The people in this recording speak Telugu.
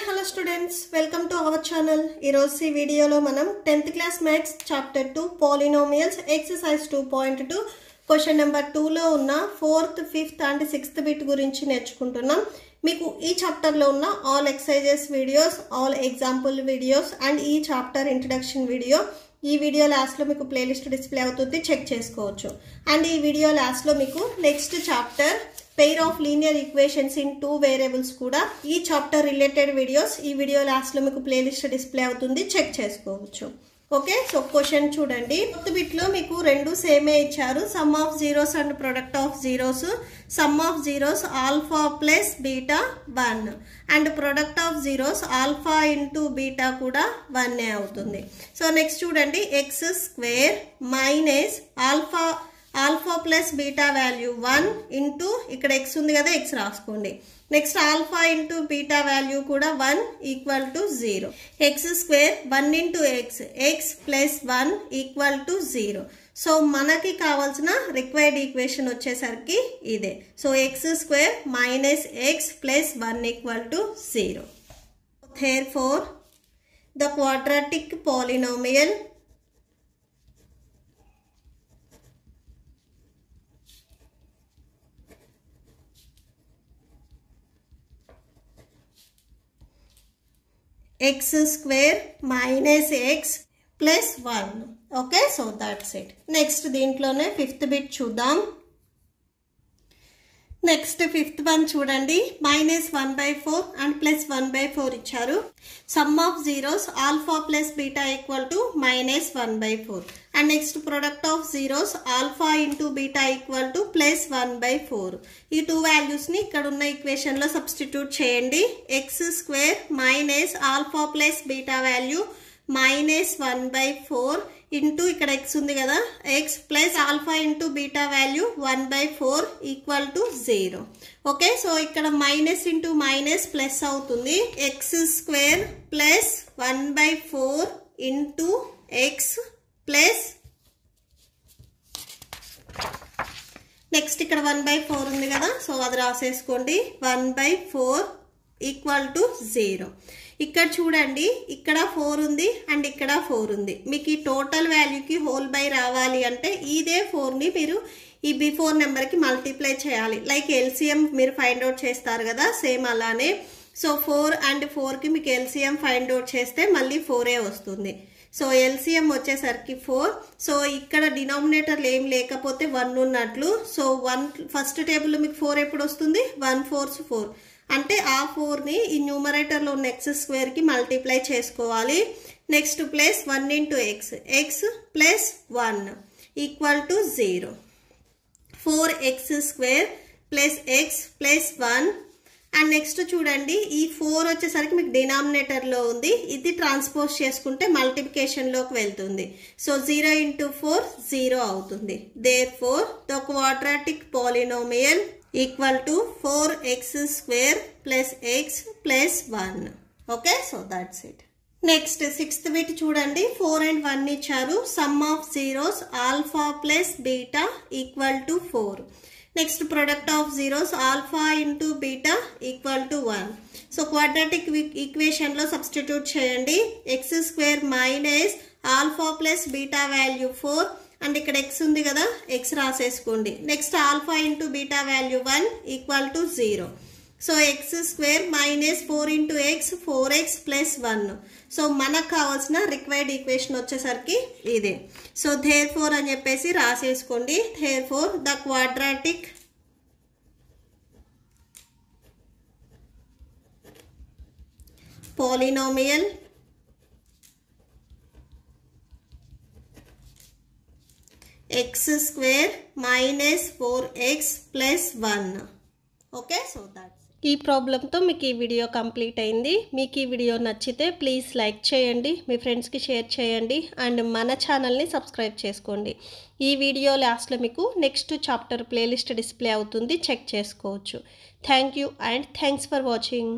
hello students, welcome to our channel. ఈ రోజు ఈ వీడియోలో మనం 10th class maths chapter 2 polynomials exercise 2.2 question number 2 లో ఉన్న 4th 5th and 6th bit గురించి నేర్చుకుంటున్నాం. మీకు ఈ చాప్టర్ లో ఉన్న all exercises videos, all example videos and ఈ చాప్టర్ ఇంట్రడక్షన్ వీడియో ఈ వీడియో లాస్ట్ లో మీకు ప్లేలిస్ట్ డిస్ప్లే అవుతుంది, చెక్ చేసుకోవచ్చు. అండ్ ఈ వీడియో లాస్ట్ లో మీకు next chapter pair of linear equations in 2 variables కూడా ఈ చాప్టర్ రిలేటెడ్ వీడియోస్ ఈ వీడియో లాస్ట్ లో మీకు ప్లేలిస్ట్ డిస్ప్లే అవుతుంది, చెక్ చేసుకోవచ్చు. ఓకే, సో క్వశ్చన్ చూడండి. ఫోర్త్ బిట్ లో మీకు రెండు సేమే ఇచ్చారు, sum of zeros and product of zeros. Some of zeros alpha plus beta 1 and product of zeros alpha into beta కూడా 1 అవుతుంది. సో నెక్స్ట్ చూడండి, X square minus alpha plus beta value 1 into ఇక్కడ ఎక్స్ ఉంది కదా, ఎక్స్ రాసుకోండి. Next alpha into beta value కూడా 1 equal to 0. X square 1 into X plus 1 equal to 0. So మనకి కావాల్సిన రిక్వైర్డ్ ఈక్వేషన్ వచ్చేసరికి ఇదే. So x square minus X plus 1 equal to 0. Therefore, the quadratic polynomial x square minus x plus 1. Okay, so that's it. Next దీంట్లోనే ఫిఫ్త్ బిట్ చూద్దాం. నెక్స్ట్ ఫిఫ్త్ వన్ చూడండి, -1/4 అండ్ +1/4 ఇచ్చారు. Sum of zeros alpha plus beta equal to -1/4 and next product of zeros alpha into beta equal to +1/4. ఈ టూ వాల్యూస్ ని ఇక్కడ ఉన్న ఈక్వేషన్ లో సబ్స్టిట్యూట్ చేయండి. X square minus alpha plus beta value -1/4 into ఇక్కడ ఎక్స్ ఉంది కదా, X plus alpha into beta value 1/4 equal to 0. Okay, so ఇక్కడ మైనస్ ఇంటూ మైనస్ ప్లస్ అవుతుంది. X square plus 1/4 into X plus next ఇక్కడ 1/4 ఉంది కదా, సో అది రాసేసుకోండి. 1/4 ఈక్వల్ టు 0. ఇక్కడ చూడండి, ఇక్కడ 4 ఉంది అండ్ ఇక్కడ 4 ఉంది. మీకు ఈ టోటల్ వాల్యూకి హోల్ బై రావాలి అంటే ఇదే 4ని మీరు ఈ బిఫోర్ నెంబర్కి మల్టిప్లై చేయాలి. లైక్ ఎల్సిఎం మీరు ఫైండ్ అవుట్ చేస్తారు కదా, సేమ్ అలానే. సో 4 అండ్ 4కి మీకు ఎల్సిఎం ఫైండ్ అవుట్ చేస్తే మళ్ళీ 4 వస్తుంది. సో ఎల్సిఎం వచ్చేసరికి 4. సో ఇక్కడ డినామినేటర్లు ఏం లేకపోతే 1 ఉన్నట్లు. సో 1 ఫస్ట్ టేబుల్లో మీకు 4 ఎప్పుడు వస్తుంది, 1 4s 4 అంటే ఆ 4ని ఈ న్యూమరేటర్లో ఉన్న ఎక్స్ స్క్వేర్కి మల్టిప్లై చేసుకోవాలి. Next plus 1 into X plus 1 equal to 0. 4x square plus X plus 1 and next చూడండి, ఈ 4 వచ్చేసరికి మీకు డినామినేటర్లో ఉంది, ఇది ట్రాన్స్పోజ్ చేసుకుంటే మల్టిప్లికేషన్లోకి వెళ్తుంది. సో 0 ఇంటూ 4 0 అవుతుంది. Therefore, the quadratic polynomial equal to 4x square plus x plus 1. Okay, so that's it. Next sixth bit చూడండి, 4 and 1 ఇచ్చారు. Sum of zeros alpha plus beta equal to 4. Next product of zeros alpha into beta equal to 1. So quadratic equation లో సబ్స్టిట్యూట్ చేయండి. X square minus alpha plus beta value 4 and ఇక్కడ ఎక్స్ ఉంది కదా, ఎక్స్ రాసేసుకోండి. Next alpha into beta value 1 equal to 0. So x square minus 4 into x 4x plus 1. సో మనకు కావాల్సిన రిక్వైర్డ్ ఈక్వేషన్ వచ్చేసరికి ఇదే. సో therefore అని చెప్పేసి రాసేసుకోండి. therefore the quadratic polynomial x square minus 4x plus 1. Okay, so that's ఈ ప్రాబ్లంతో మీకు ఈ వీడియో కంప్లీట్ అయింది. మీకు ఈ వీడియో నచ్చితే ప్లీజ్ లైక్ చేయండి, మీ ఫ్రెండ్స్కి షేర్ చేయండి అండ్ మన ఛానల్ని సబ్స్క్రైబ్ చేసుకోండి. ఈ వీడియో లాస్ట్లో మీకు నెక్స్ట్ చాప్టర్ ప్లేలిస్ట్ డిస్ప్లే అవుతుంది, చెక్ చేసుకోవచ్చు. Thank you and thanks for watching.